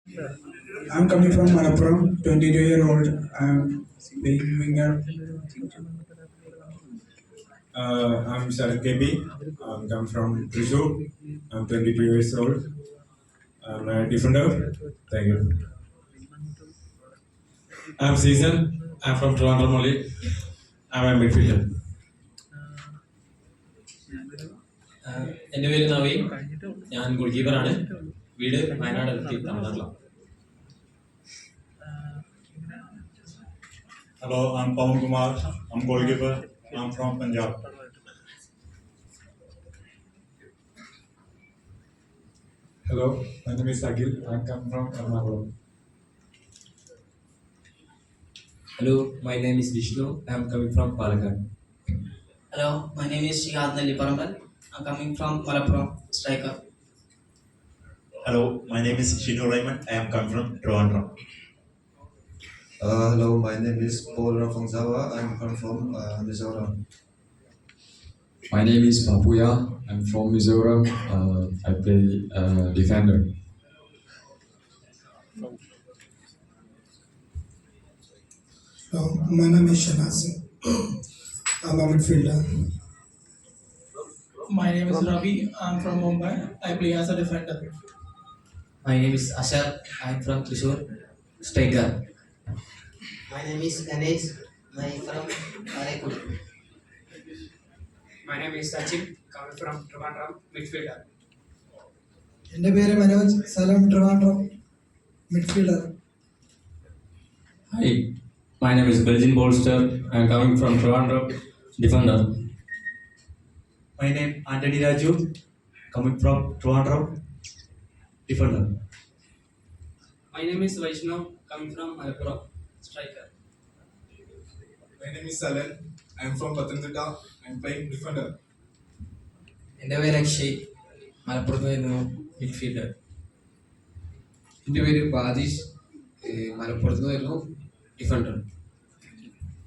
I'm coming from Malappuram, 22-year-old. I'm playing winger. I'm Sharat KB. I'm come from Thrissur. I'm 22 years old. I'm a defender. Thank you. I'm Season. I'm from Toronto only. I'm a midfielder. എൻ്റെ പേര് നവീൻ. ഞാൻ goal കീപ്പറാണ്. വീട് വയനാട് അടുത്ത് തമിഴ്നാട്ടിലാണ്. Hello, I'm Pawan Kumar. I'm goalkeeper. I'm from Punjab. Hello, my name is Akhil. I come from Ernakulam. Hello, my name is Vishnu. I am coming from Palakkad. Hello, my name is Shihad Naliparamal. I'm coming from Malappuram, striker. Hello, my name is Shinu Raymond. I am coming from Toronto. Hello, my name is Paul Rafangzawa. I'm from Mizoram. My name is Papuya. I'm from Mizoram. I play defender. My name is Shanaz. I'm a midfielder. My name is Ravi. I'm from Mumbai. I play as a defender. My name is Ashar. I am from Thrissur, striker. My name is Ganesh. I am from Karaikul. My name is Sachin. Coming from Trivandrum, midfielder. എൻ്റെ പേര് മനോജ്, സ്ഥലം Trivandrum, midfielder. Hi, my name is Belgian Bolster. I'm coming from Toronto, defender. My name Anthony Raju. Coming from Toronto. Defender. My name is Vaishnav. Coming from Malappuram, striker. My name is Salan. I'm from Pathanamthitta. I'm playing defender. എൻ്റെ പേര് അക്ഷയ്. മലപ്പുറത്ത് വരുന്നു, midfielder. എൻ്റെ പേര് ബാദീഷ്. മലപ്പുറത്ത് വരുന്നു, defender.